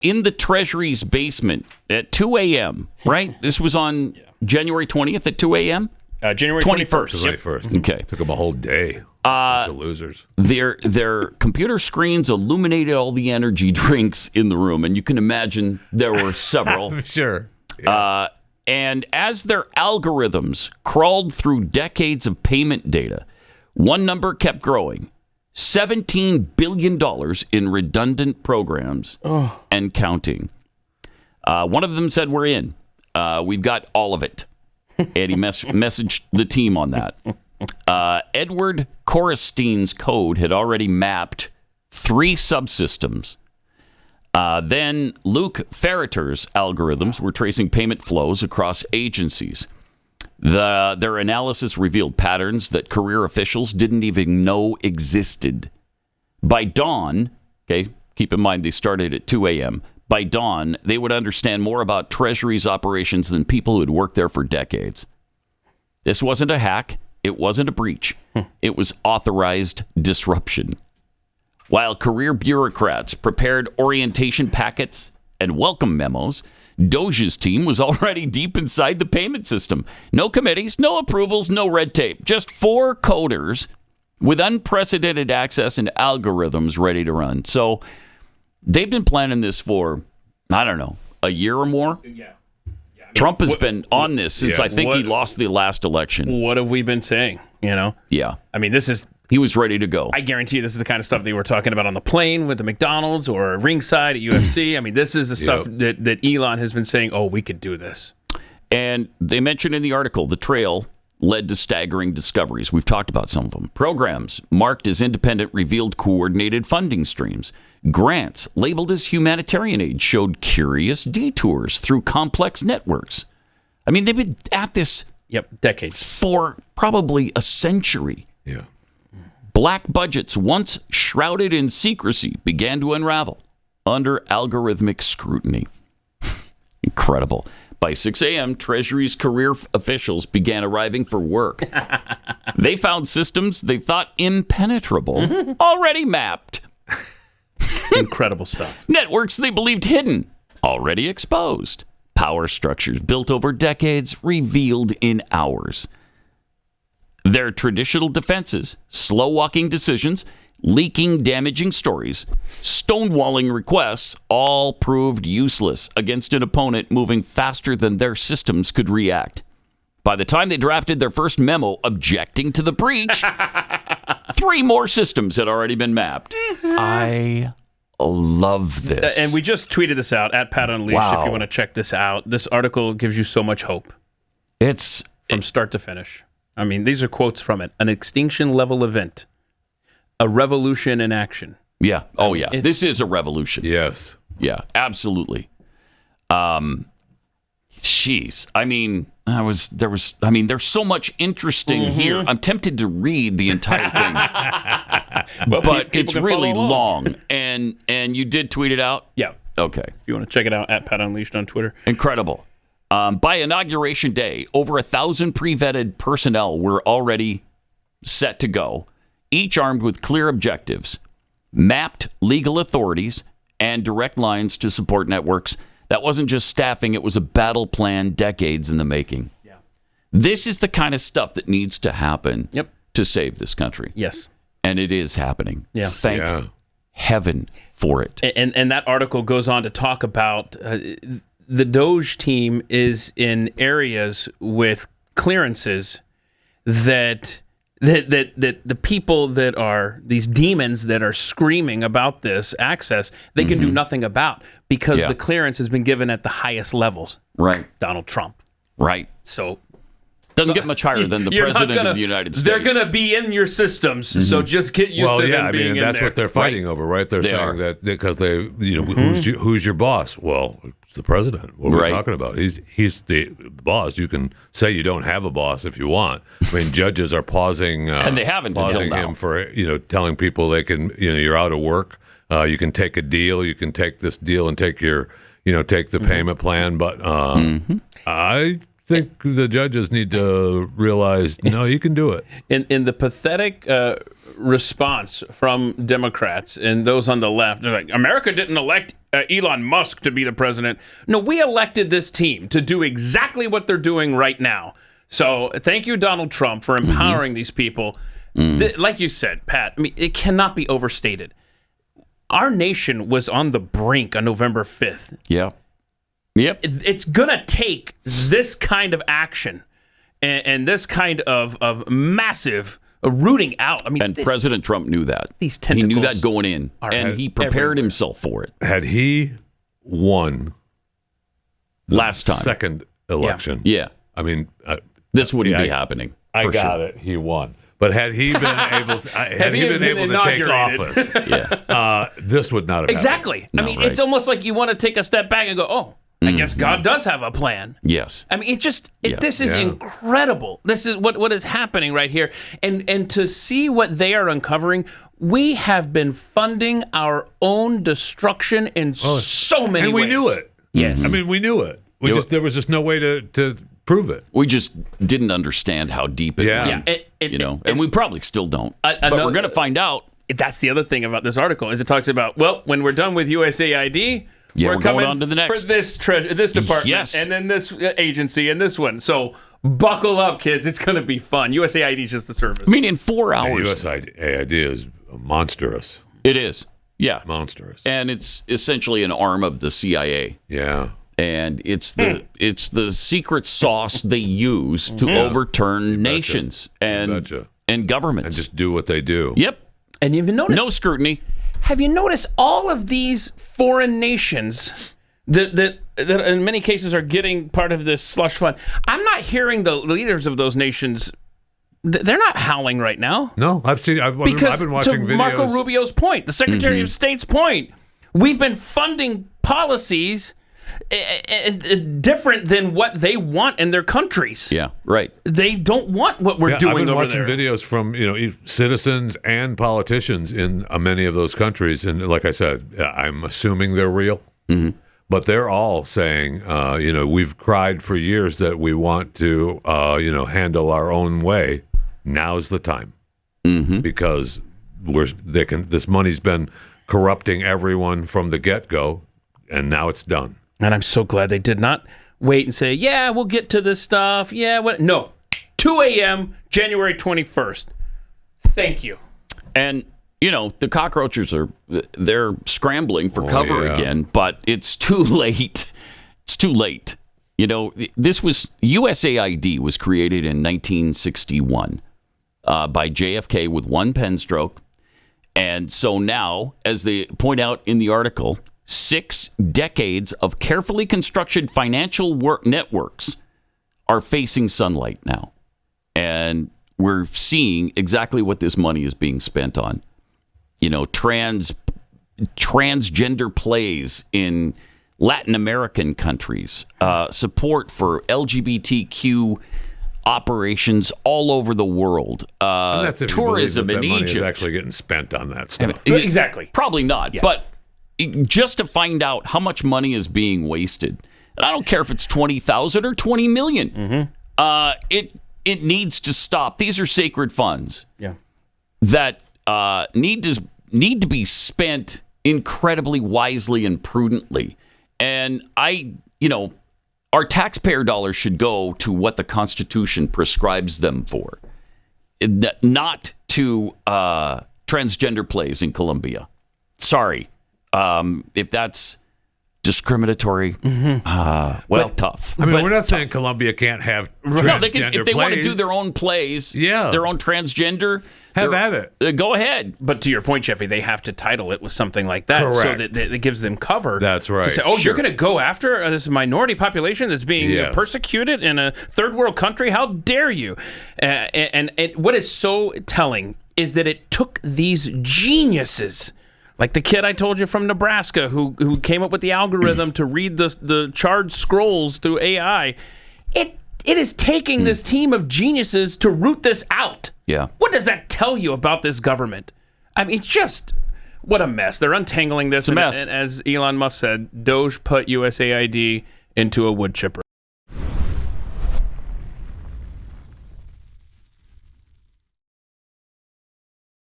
in the Treasury's basement at 2 a.m., right? This was on January 20th at 2 a.m.? January 21st. 21st. Okay. Took them a whole day. Bunch of losers. Their computer screens illuminated all the energy drinks in the room, and you can imagine there were several. Sure. Yeah. And as their algorithms crawled through decades of payment data, one number kept growing. $17 billion in redundant programs and counting. One of them said, we're in. We've got all of it. And he messaged the team on that. Edward Korstein's code had already mapped 3 subsystems. Then Luke Ferreter's algorithms were tracing payment flows across agencies. Their analysis revealed patterns that career officials didn't even know existed. By dawn, okay, keep in mind they started at 2 a.m., by dawn, they would understand more about Treasury's operations than people who had worked there for decades. This wasn't a hack. It wasn't a breach. It was authorized disruption. While career bureaucrats prepared orientation packets and welcome memos, DOGE's team was already deep inside the payment system. No committees, no approvals, no red tape. Just 4 coders with unprecedented access and algorithms ready to run. So they've been planning this for, I don't know, a year or more? Yeah. Trump has been on this since I think he lost the last election. What have we been saying, Yeah. I mean, this is... He was ready to go. I guarantee you this is the kind of stuff they were talking about on the plane with the McDonald's or ringside at UFC. I mean, this is the stuff that Elon has been saying, we could do this. And they mentioned in the article, the trail led to staggering discoveries. We've talked about some of them. Programs marked as independent revealed coordinated funding streams. Grants labeled as humanitarian aid showed curious detours through complex networks. I mean, they've been at this decades for probably a century. Yeah. Black budgets, once shrouded in secrecy, began to unravel under algorithmic scrutiny. Incredible. By 6 a.m., Treasury's career officials began arriving for work. They found systems they thought impenetrable, already mapped. Incredible stuff. Networks they believed hidden, already exposed. Power structures built over decades, revealed in hours. Their traditional defenses, slow-walking decisions, leaking damaging stories, stonewalling requests, all proved useless against an opponent moving faster than their systems could react. By the time they drafted their first memo objecting to the breach, 3 more systems had already been mapped. I love this. And we just tweeted this out at Pat Unleashed if you want to check this out. This article gives you so much hope. It's from start to finish. I mean, these are quotes from it. An extinction-level event. A revolution in action. Yeah. Oh, yeah. This is a revolution. Yes. Yeah, absolutely. Jeez. I mean, there's so much interesting here. I'm tempted to read the entire thing. but it's really long. And you did tweet it out? Yeah. Okay. If you want to check it out, at Pat Unleashed on Twitter. Incredible. By Inauguration Day, over 1,000 pre-vetted personnel were already set to go, each armed with clear objectives, mapped legal authorities, and direct lines to support networks. That wasn't just staffing, it was a battle plan decades in the making. Yeah. This is the kind of stuff that needs to happen to save this country. Yes. And it is happening. Yeah. Thank heaven for it. And that article goes on to talk about the DOGE team is in areas with clearances that the people that are these demons that are screaming about this access, they can do nothing about because the clearance has been given at the highest levels. Right. Donald Trump. Right. So doesn't get much higher than the president of the United States. They're going to be in your systems, so just get used to them being in there. That's what they're fighting over, right? They're saying that because who's your boss? Well, it's the president. What are we talking about? He's the boss. You can say you don't have a boss if you want. I mean, judges are pausing, and they haven't pausing him for telling people they can you're out of work. You can take a deal. You can take this deal and take your take the payment plan. But I think the judges need to realize, no, you can do it. In the pathetic response from Democrats and those on the left, they're like, America didn't elect Elon Musk to be the president. No, we elected this team to do exactly what they're doing right now. So thank you, Donald Trump, for empowering these people. Like you said, Pat, I mean, it cannot be overstated. Our nation was on the brink on November 5th. Yeah. Yep. It's going to take this kind of action and this kind of massive rooting out. I mean, and President Trump knew that. These tentacles. He knew that going in, and he prepared himself for it. Had he won the last time, second election, yeah. I mean, this wouldn't be happening. I got it. He won. But had he been able to, take office, this would not have exactly. happened. I mean, it's almost like you want to take a step back and go, oh, I guess God does have a plan. Yes. I mean, this is incredible. This is what is happening right here. And to see what they are uncovering, we have been funding our own destruction in so many ways. And we knew it. Yes. I mean, we knew it. There was just no way to prove it. We just didn't understand how deep it went. And we probably still don't. But we're going to find out. That's the other thing about this article is it talks about, well, when we're done with USAID, we're coming on to the next for this department, and then this agency and this one. So buckle up, kids. It's going to be fun. USAID is just the service. I mean, in 4 hours. USAID is monstrous. It is. Yeah. Monstrous. And it's essentially an arm of the CIA. Yeah. And it's the secret sauce they use to overturn nations and governments. And just do what they do. Yep. And you've noticed no scrutiny. Have you noticed all of these foreign nations that in many cases are getting part of this slush fund? I'm not hearing the leaders of those nations. They're not howling right now. No, I've been watching videos. Marco Rubio's point, the Secretary of State's point, we've been funding policies different than what they want in their countries. Yeah, right. They don't want what we're doing over there. I've been watching videos from citizens and politicians in many of those countries, and like I said, I'm assuming they're real. But they're all saying, we've cried for years that we want to, handle our own way. Now's the time, because this money's been corrupting everyone from the get-go, and now it's done. And I'm so glad they did not wait and say, yeah, we'll get to this stuff. Yeah, what? No. 2 a.m., January 21st. Thank you. And, the cockroaches they're scrambling for cover again, but it's too late. It's too late. USAID was created in 1961 by JFK with one pen stroke. And so now, as they point out in the article, 6 decades of carefully constructed financial networks are facing sunlight now. And we're seeing exactly what this money is being spent on. Transgender plays in Latin American countries, support for LGBTQ operations all over the world, and that's if tourism you in money Egypt. Is actually getting spent on that stuff. Exactly. Probably not, but just to find out how much money is being wasted, and I don't care if it's 20,000 or 20 million. It needs to stop. These are sacred funds that need to be spent incredibly wisely and prudently. And our taxpayer dollars should go to what the Constitution prescribes them for, not to transgender plays in Colombia. Sorry. If that's discriminatory, tough. I mean, we're not saying Colombia can't have transgender if they plays. want to do their own plays, their own transgender, have at it. Go ahead. But to your point, Jeffy, they have to title it with something like that. Correct. So that it gives them cover. That's right. To say, you're going to go after this minority population that's being persecuted in a third world country? How dare you? And what is so telling is that it took these geniuses, like the kid I told you from Nebraska who came up with the algorithm to read the charged scrolls through AI. It is taking this team of geniuses to root this out. Yeah. What does that tell you about this government? I mean, just what a mess. They're untangling this. It's a mess. And as Elon Musk said, DOGE put USAID into a wood chipper.